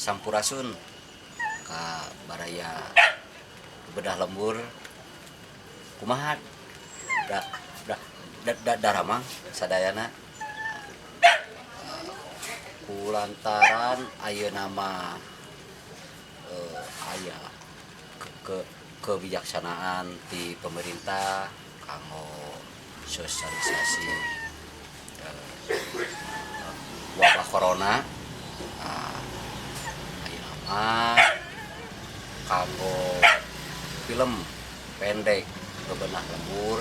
sampurasun ka baraya bedah lembur kumaha da daramang sadayana kulantaran ayeuna nama aya kebijaksanaan di pemerintah kanggo sosialisasi wabah corona ayeuna mah kanggo film pendek bebenah lembur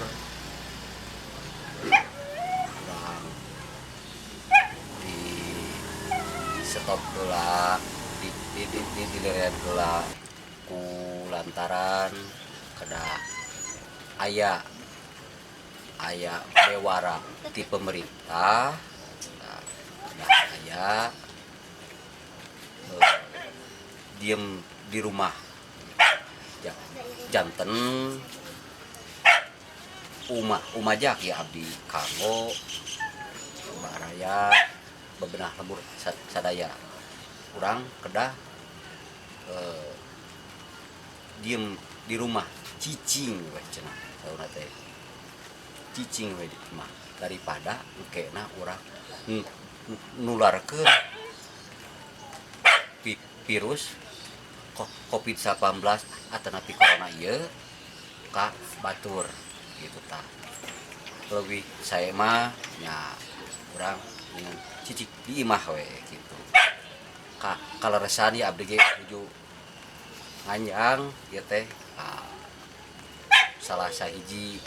kurang di stop heula di heula ku lantaran kedah aya bewara di pemerintah kedah aya diem di rumah janten umajak ya abdi kanggo baraya bebenah lembur sadaya kurang kedah diem di rumah cicing we cenah sauna teh cicing we di rumah daripada engkena urang nularkeun virus COVID-19 atanapi corona ieu ka batur gitu tah. Leuwih saya mah nya urang dengan cicing di imah we gitu. Kaleresan ya abdi ge nuju nganjang ieu teh salah sahiji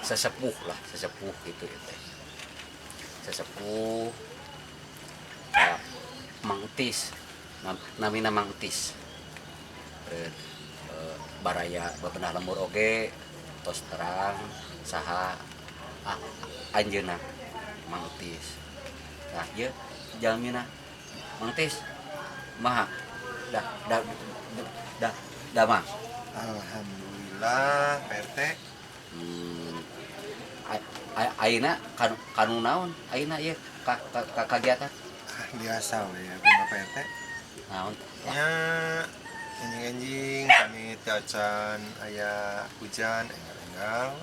sesepuh gitu ya teh. Sesepuh Mang Entis, namina Mang Entis. Baraya bebenah lembur oge tos terang saha anjeunna Mang Entis. Nah, ieu jalmina Mang Entis maha dah mah. Alhamdulillah PRT. Ayeuna kanu naon? Ayeuna ieu kagiatan Biasa we ya bima PRT. naon? Ya anjing-anjing kami tiacan aya hujan enggal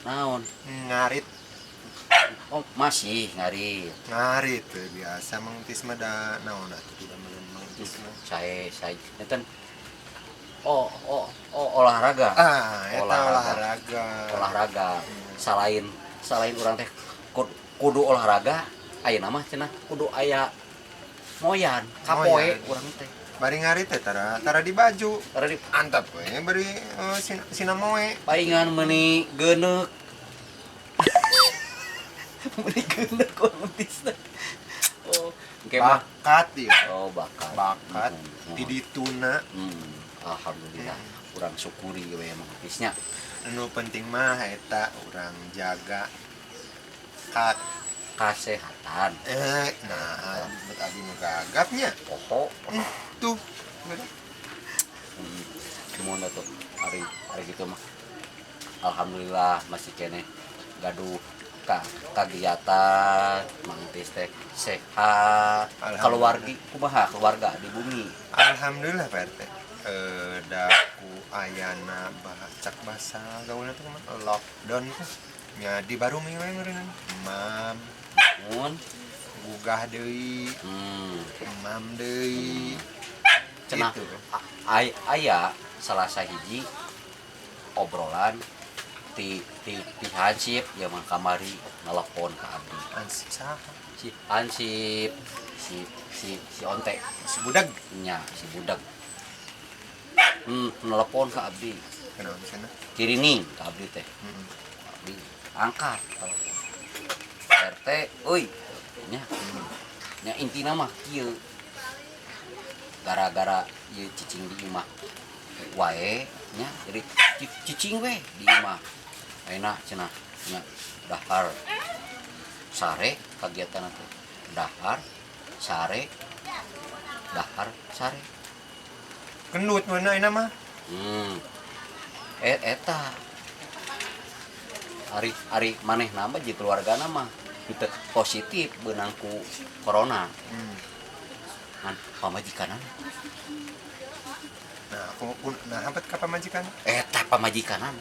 Naon? ngarit Oh, masih ngarit. teh biasa Mang Entis mah da naon atuh tidak meureun Mang Entis mah. Saya enten olahraga. Eta olahraga. Selain urang teh kudu olahraga, ayeuna mah cenah kudu aya moyan, kapoe urang teh. Bari ngarit teh tara di baju. Tara di Antap we bari sina moe. paingan meuni geuneuk. Meuni geuneuk urang teh. Oh, engke mah Bakat ieu. oh bakat. Di dituna. Alhamdulillah urang syukuri we emang bisnya. Anu penting mah eta urang jaga Kesehatan. Nah, bet abdi nu gagapnya. Poho. Tuh. Gimana tuh hari gitu mah. Alhamdulillah masih kene gaduh kegiatan Mang Entis teh sehat. Keluarga di bumi. Alhamdulillah Pak RT. Daku ayana cak basa gaulna teh lockdown teh. Nya di baru we meureun. Mam Mun gugah deui. Mam deui. cenah Gitu. aya salah sahiji obrolan ti Hansip yang kamari nelpon ka abdi. Ansip saha? Si Hansip si Ontek Si budak. nya si budak nelpon ka abdi Kenapa di sana? kirining ka abdi teh. Abdi angkat telepon. RT euy nya intina mah kieu gara-gara ieu cicing di imah wae nya jadi cicing we di imah ayeuna cenah nya dahar sare kagiatan teh dahar sare Kendut mana ini mah? Eta Ari maneh nama jadi keluarga nama kita positif benangku corona Hmm. kan pamajikanan Nah, aku pun hampir ke pamajikan. eta pamajikanan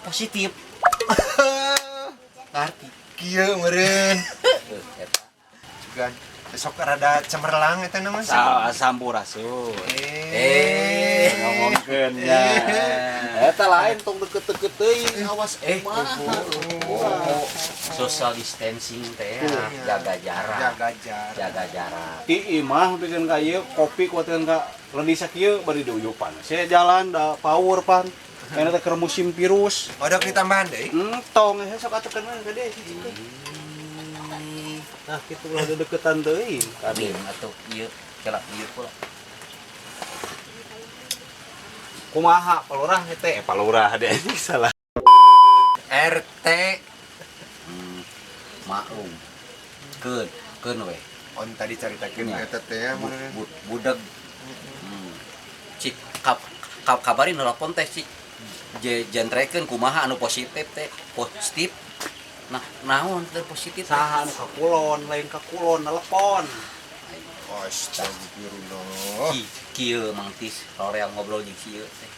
positif ngerti Kieu meureun. eta Juga besok rada cemerlang eta nama sih. Sampurasun. ngomongkeun ya eta lain tong deket-deket teuing awas mah social distancing teh jaga jarak Jaga jarak. jaga jarak Ti imah bikin kayu kopi kuatin ka ledi sakieu bari diuyupan. Saya jalan da power pan. Karena teh keur musim virus. Odok ditambahan deui. Tong saya sok atukeun mah gede. Nah, kitu ulah deketan teuing. kami atau ieu celak ieu pula Kumaha palurah teh palurah deh salah. RT maklum keun we on tadi caritakeun Ya. eta teh meureun. budeg cik kabarin nelpon teh cik jentrekeun kumaha anu positif teh positif nah naon teh positif teh? Saha anu kakulon, lain kakulon telepon. Astagfirullah. Kieu Mang Tis hoream ngobrol jeung kieu teh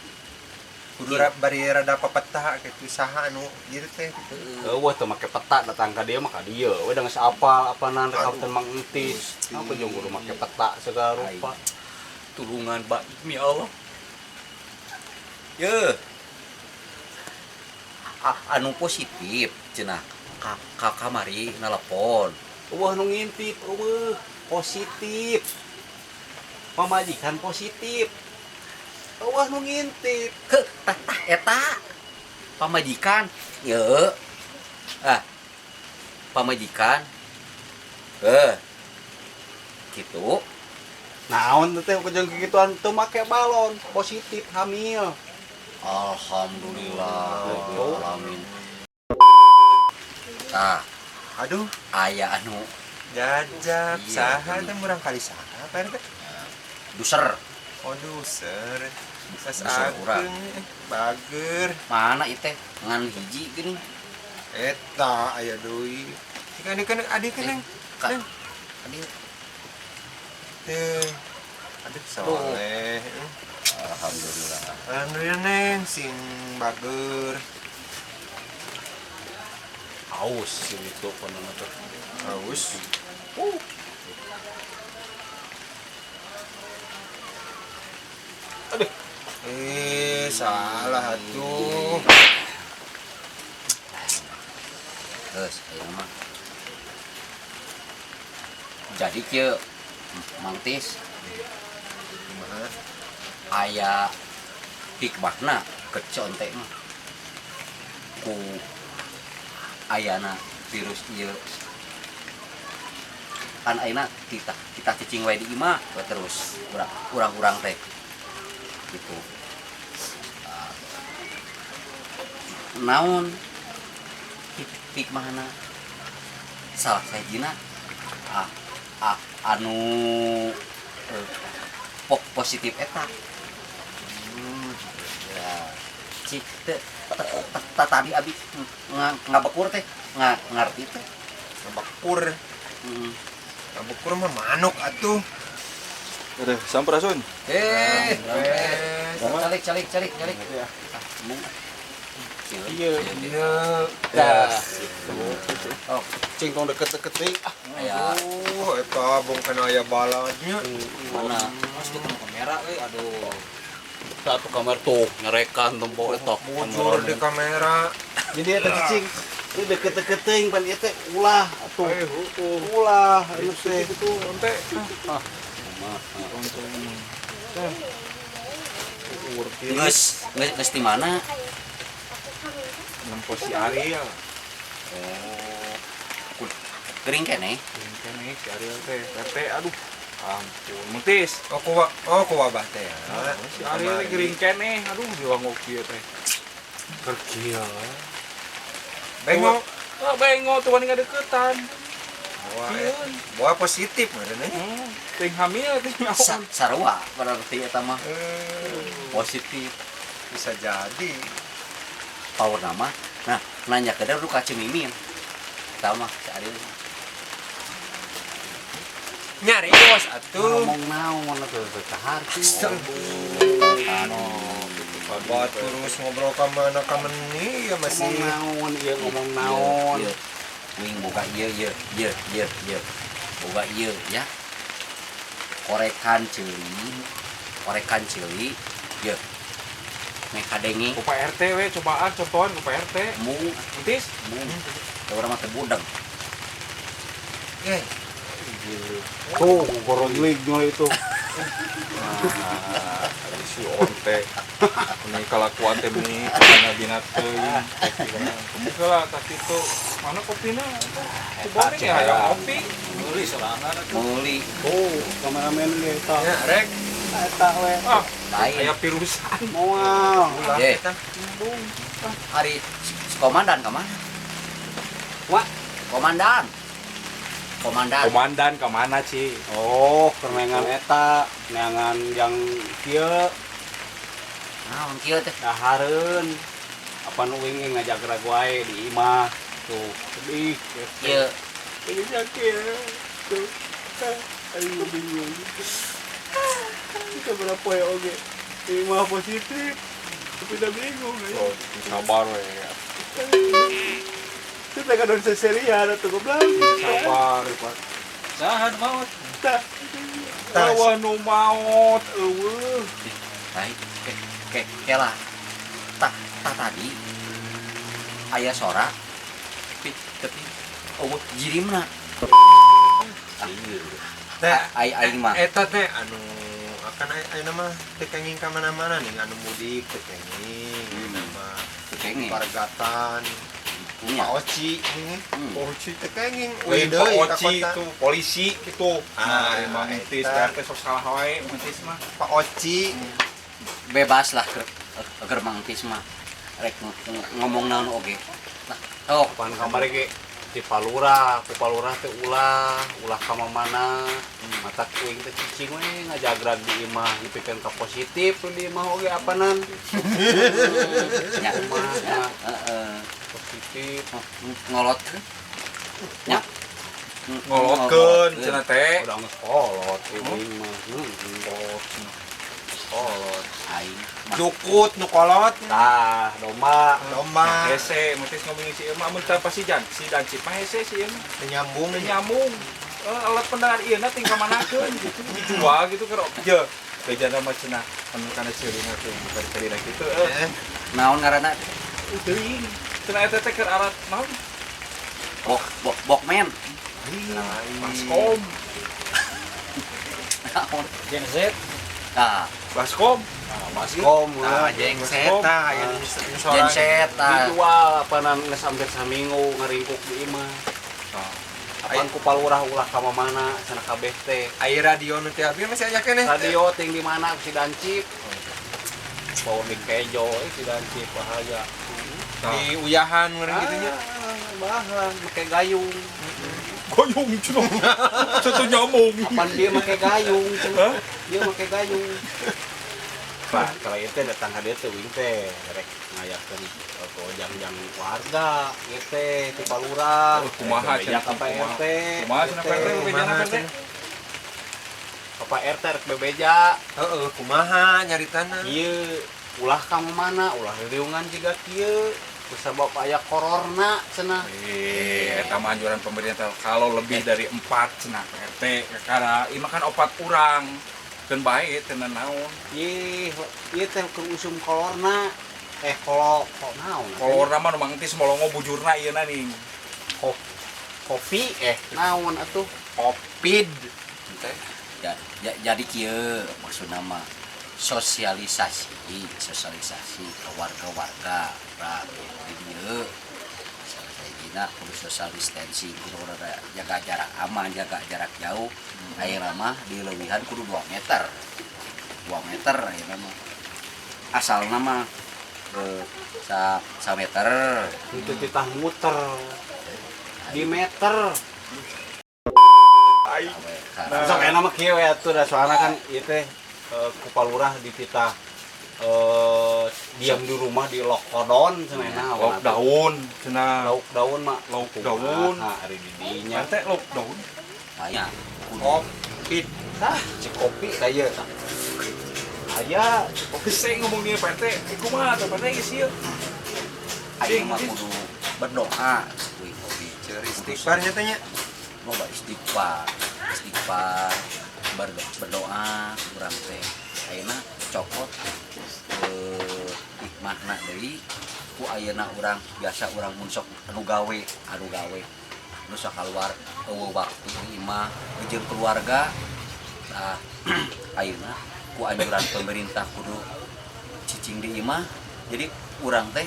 Kudu bari rada pepetah kitu saha anu ieu teh gitu. Eueuh teu make peta datang ka dieu mah ka dieu. We da geus apal apanan rek kapten Mang Entis. Aku jeung kudu make peta segala rupa. tulungan baik mi Allah ye anu positif cenah ka kamari nelpon Eueuh nu ngintip eueuh positif. Pamajikan positif. Eueuh nu ngintip. ke tah eta pamajikan ye pamajikan gitu Naon teh jeung kikituan teu make balon, positif hamil. alhamdulillah Betul. alamin tah Aduh, aya anu jajak Iya, saha bener. teh murang kali saha Pak RT? duser Aduh, ser. Sas Duser urang. ageng bager. mana iteh ngan hiji gini Eta aya deui. Ikan adik kan Kak. Neng. Aduh, Teh. Aduh soleh. alhamdulillah Alhamdulillah Neng sing bager. Aus gitu panana teh. Haus. Salah atuh. terus ayo mah jadi kieu Mang Tis Kumaha? aya hikmahna kecontek mah ku ayana virus ieu kan ayeuna kita cicing wae di imah terus urang teh gitu naon hikmahna salah sajina anu positif eta ya cik tadi abi ngabekur teh ngarti teh Ngabekur. Mm. Ngabekur mah manuk atuh. Udah, sampurasun. calik Iya. Iya. dah Oh, cing tong deket-deket teuing. aya Eta bong kena aya balanya. mana Mas ketemu kamera euy, aduh. Satu kamera tuh nyerekan tempo eta. Bujur di kamera. Jadi eta cicing itu deket-deket teuing pan ieu teh ulah atuh. Hukum. Ulah anu teh. Itu onte. geus di mana Nempo si Ariel. gering keneh Ini si Ariel teh. RT, aduh. Ampun, Mutis. ku wabah teh ya. Si Ariel teh gering keneh. Aduh, diwangok kieu teh. Kerkieu. Bengok. Ah, bengok tuh wani ngadeukeutan. Bawa positif meureun Ting hamil ting naon. sarua berarti eta mah positif bisa jadi. power nama nah nanya ke udah ka cemimin eta mah seadil nyarios atuh ngomong naon atuh teu kahar anu buat terus ngobrol ka mana ka meni ya ngomong masih naon ieu ngomong naon wing boga ieu boga ieu ya korekan ceuli ieu nek kadengi Ku Pak RT we cobaan contohan ku Pak RT. mu Entis urang mah teu budeng tuh goroglig itu si onte. Ini kalakuan teh meni kana binat teuing. Kemuka lah tak kitu. Mana kopina? Coba nih aya kopi. meuli tuh kameramen ge eta ya rek eta we Ah, lain aya pirusan. moal ulah Ye. kita hari si komandan ka mana Wah. komandan Komandan ke mana, Ci? oh kerenangan eta neangan yang kieu naon kieu teh dahareun apa nu winging ngajak gerak wae di imah tuh sedih kieu ini sakit tuh ayo bingung kita berapa ya oke imah positif tapi udah bingung Oh, sabar we. kita kan udah seserian atau goblok Sabar, Pak. sahan maut Bawah nu maot eueuh. baik kela tak tadi aya sora tapi jirimna teh aing mah eta teh anu akan aya mah teh kenging ka mana-mana nih anu mudik teh kenging nama kenging pargatan punya Pak Oci Hmm. Oci teh kenging Wih, deui Pak ka Oci kota. itu polisi gitu. Ah, Emang Entis eta. RT sok salah wae Entis mah. Pak Oci bebas lah keur mangtis mah rek ngomong naon oge nah oh pan kamar ge di palura ku palura teh ulah ka mana mata kuing teh cicing we ngajagrag di imah dipikeun ka positif tuh di imah oge apanan nya imah heeh positif ngolot nya Ngolotkeun cenah teh. udah ngekolot ini mah Kolot. aing mah dukut nu kolot tah domba domba Hese, Entis ngomongin si Irma mun teu pasti si Dancip mah hese si Irma. nyambung Teu nyambung. Alat pendengar ieu na tinggal manakeun gitu. Dijual gitu keur je. Bejana mah cenah anu kana ceulina teh kali kitu. naon ngaranna Teuing. Cenah eta teh keur alat naon? bokmen Baskom. naon Gen Z ah Baskom. baskom ah jengset tah aya nu sorangan. genset ah dijual apanan geus hampir saminggu ngaringkuk di imah apaan ku palurah ulah ka mana cenah kabeh teh Aya radio nu teh abi masih aya keneh radio ting di mana si Dancip bau di kejo si Dancip bahaya di uyahan urang gitu nya bahan make gayung Goyong cenah. Contoh nyamung. apaan dia make gayung cenah dia make gayung Pak, kalau itu datang hadir tuh wing teh rek ngayakeun jang warga ieu teh ti palurah Kumaha cenah cenah ka RT Kumaha cenah PRT bejana PRT? Apa RT rek bebeja heeh kumaha nyaritana ieu ulah ka mana ulah riungan jiga kieu kusabab aya kororna cenah Eta mah anjuran pemerintah kalau lebih dari 4 cenah PRT karena ieu kan opat urang keun bae teu naon. ieu teh keur usum kolorna kok naon Kolorna mah nu mangtis molongo bujurna ieu na ning. kopi naon atuh Kopid. jadi kieu maksudna mah sosialisasi ke warga-warga ra dieu salah kudu social distancing kudu jaga jarak aman jaga jarak jauh ayeuna mah di leuwihan kudu 2 meter ayeuna mah asalna mah sa meter itu titah muter di meter sok enak mah kieu ya tuh da soalna kan ieu teh ku palurah di titah diam di rumah di lockdown cenah Lockdown cenah. lockdown mah Lockdown. hari didinya Ente lockdown. Aya Covid. cek kopi saya aya Bisa ngomong dia Pak RT. Kumaha teh Pak RT geus ieu. aing mah kudu berdoa kuy hobi Ceur istighfar nyatanya. loba istighfar berdoa urang teh ayeuna cokot hikmahna deui ku ayeuna urang biasa urang mun sok anu gawe nu sakaluar eueuh waktu di imah jeung keluarga. Nah ayeuna ku anjuran pemerintah kudu cicing di imah jadi urang teh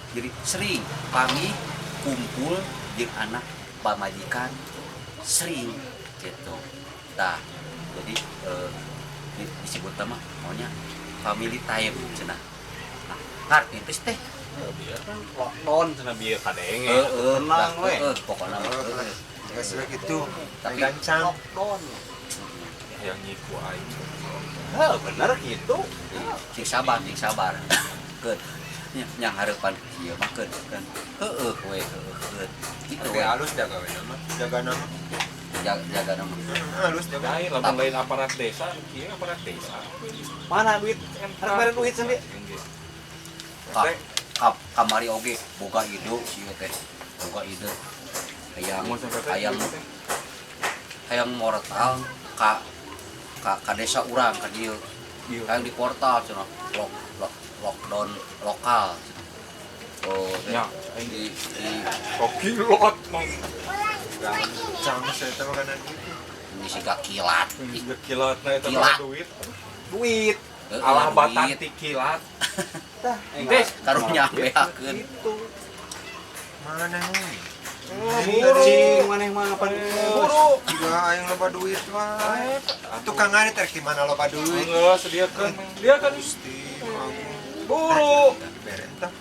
jadi sering pamit kumpul jeung anak pamajikan sering gitu. Tah jadi disebut mah maunya family time cenah. Nah, ngarti teh biar kan lockdown cenah biar kadenge tenang we pokokna mah Enggak sudah gitu. Tapi Gancang. lockdown Yang nyiku aing. bener gitu cing sabar keun yang harapan ieu mah keun kan heueuh we keun kitu Tapi we halus jaga we nama. Jaga nama. jaga nama Halus jaga. Lain lamun lain aparat desa, kieu aparat desa. mana duit harus duit sendiri kamari oge boga ide si ieu teh boga ide hayang mortal ka desa urang ka dieu hayang di portal cenah lockdown lokal oh Ya, di kokilot mah. Gancang saya tahu makanan gitu. ini siga kilat Kilot na eta Kilat. duit. duit Alah batan ti kilat. enggak karunya beakeun itu Mana nih? cing maneh mah apa buru Juga aing loba duit wae. Tukang ngani teh di mana loba duit? Enggak sediakeun. Dia kan Gusti Agung. buru. Diberen tah.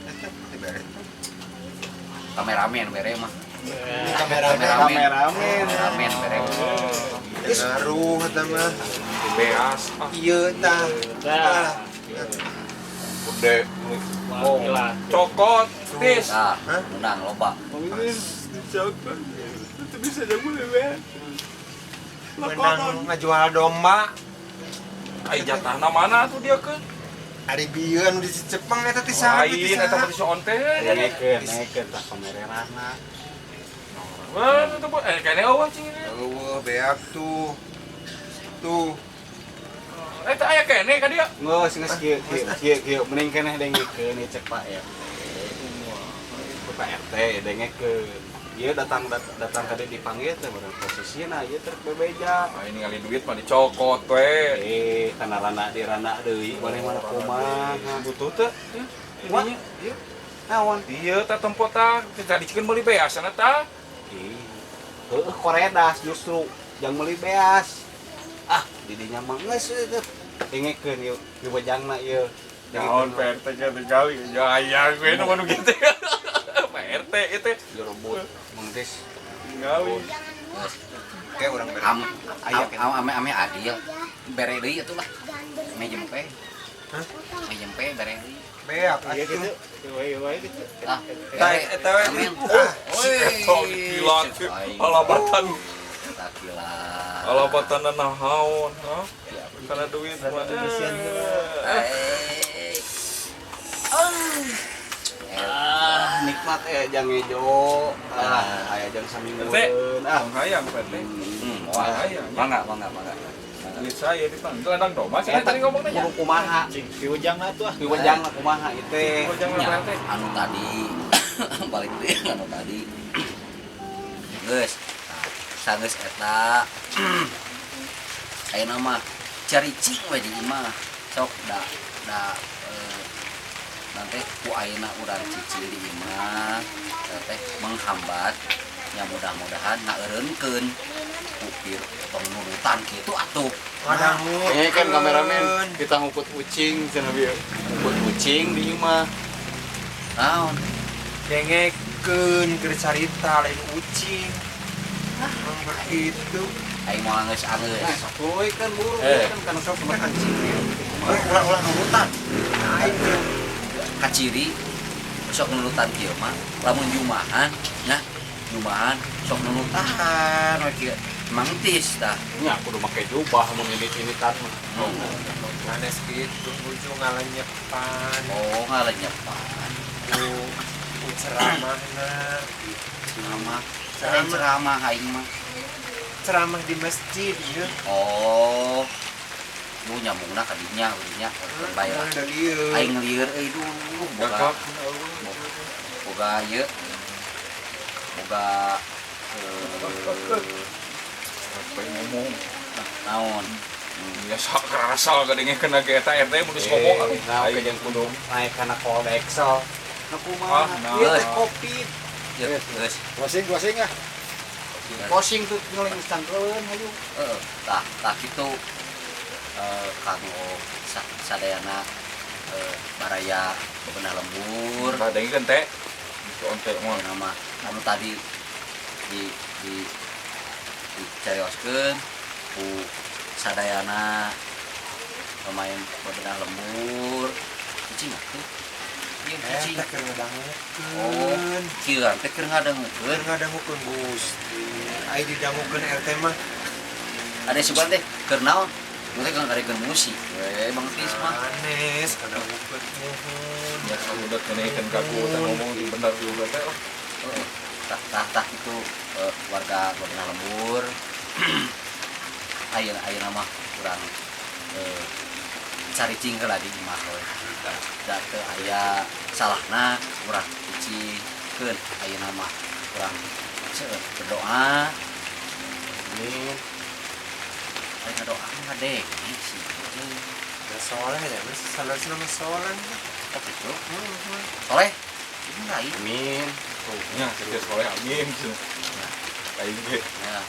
Eta diberen tah. kameramen bere mah kameramen bere Ngaruh eta mah. Beas ah Ieu tah. Ah. gede. Oh, cokot, tis. nah Hah? undang loba Cokot. Itu bisa jago lewe. Menang ngajual domba. Ai jatahna mana tuh dia keun? Ari bieu anu di Jepang eta ti saha Lain eta mah di soon teh. naikeun tah kamererana Wah, itu kayaknya eueuh cing ini. Eueuh beak tuh. Tuh. Eta aya kene ka dia. geus kieu mending keneh dengikeun ieu cek Pak ya Pak RT dengikeun ieu datang ka dieu dipanggil teh bareng posisina ieu teh bebeja Ah ini ngali duit mah dicokot we. kana rana deui maneh mana kumaha Butuh teh. Wah. Ininya, ieu. naon Ieu teh tempat tah, tadi cikeun meuli beasana tah. heuh koredas justru jang meuli beas didinya mah geus dengikeun ieu wajangna ieu Naon PRT nya teh kali ya aya gue nu anu kitu. PRT itu rebut mengtis kali. Kayak urang beren. ame adil bere deui atuh lah ame jempe Hah? ame jempe bere deui Beak iya atuh. gitu ieu gitu ah Tah eta we. amin Oh, kilat. Alabatan. takilah Alabatan nahaon, ha? Kana duit mah. nikmat jang ejo aya jang saminggueun Hayang PRT. Hayang. bangga Duit saya dipanggil ladang domba sih tadi ngomongnya. kudu kumaha Diujangna tuh ah. diwejangna kumaha ieu teh Jangan PRT. anu tadi balik deui anu tadi geus sanggeus eta ayeuna mah caricing we di imah sok da nanti ku ayeuna urang cicing di imah teh menghambat ya mudah-mudahan ngaeureunkeun ku pir tong nurutan kitu atuh Ngadangu. ini kan kameramen kita ngukut kucing cenah bieu ngukut kucing di imah naon Dengekeun keur carita lain ucing. Emang begitu. aing mau angeus Woi kan buru kan kana sok anjing ulah nurutan Aing teh kaciri sok nurutan kieu mah lamun jumahan nya jumahan sok nurutan we kieu mangtis tah nya kudu make jubah mun ini-initan mah. sanes kitu nuju ngalenyepan oh ngalenyepan ku ceramahna ceramah Ceramah. ceramah aing mah ceramah di masjid ya. oh lu nyambungna ka dinya nya bayar Dari ieu. aing ngelieur euy duh Gakap. boga ieu boga Apa yang ngomong? naon Ya asal gadengnya kena ge eta RT mun geus ngomong atuh. Nah, Aing yang kudu naik kana kode Excel. Nah, kumaha? nah. Ieu teh Covid. ieu geus Closing ah. Posing tuh ngeling cangkeun hayu. tah kitu kanggo sadayana baraya bebenah lembur Gadengnya kan teh. Itu onte mah. nama anu tadi di dicarioskeun ku sadayana pemain bebenah lembur cicing atuh ieu cicing Eta keur oh ngadangukeun. kieu teh keur ngadangukeun Keur ngadangukeun Gusti. Ai didangukeun RT mah ada sugan teh keur naon nu teh ngarekeun musik we Bang Tis mah sanes ngadangukeun muhun. Ya kalau udah kenaikan kaku kita ngomong di benar juga teh. tah itu warga bebenah lembur ayeuna mah kurang caricing heula di imah we da teu aya salahna urang cicingkeun ayeuna mah kurang seueur berdoa Amin. aya ngadoa mah deng sih Da soleh ya, mas salasna mah soleh. oh kitu soleh itu lain Amin. Ya, kita soleh amin. Kayak gitu. ya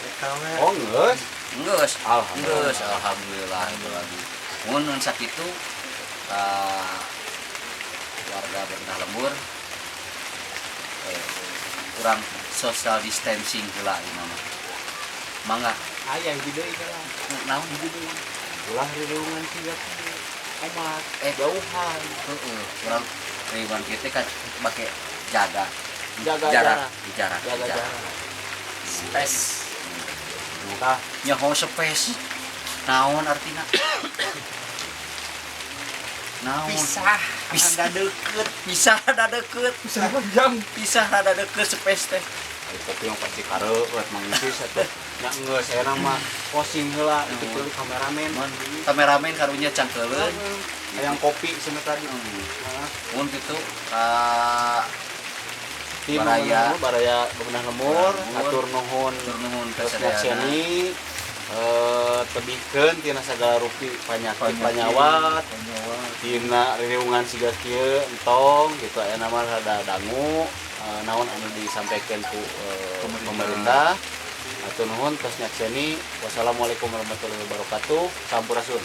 Eta we. Oh, geus. geus Alhamdulillah. geus alhamdulillah itu lagi mun sakitu warga bebenah lembur kurang social distancing heula ieu mah mangga Aya hiji deui kan. naon hiji deui Ulah riungan 3 omat jauhan. heeh urang ribuan kieu teh kan make jaga Jaga jarak jarak. Jaga jarak. space Tah, nyaho space naon artina naon Pisah. Pisah deket pisah rada deket Bisa jam. pisah rada deket space teh ari kopi yang pasti kareuet mangis atuh. Nya geus saya mah posing heula itu kudu kameramen. mun kameramen karunya cangkeuleuh Yang kopi cenah tadi. mun kitu Tim Baraya. baraya bebenah lemur, Lembur. atur nuhun tur nuhun terus kasadayana nyaksiani tebikeun tina sagala rupi panyakit panyawat tina riungan siga kieu entong gitu aya nama rada dangu naon anu disampaikan ku pemerintah atur nuhun terus nyaksiani wassalamualaikum warahmatullahi wabarakatuh sampurasun.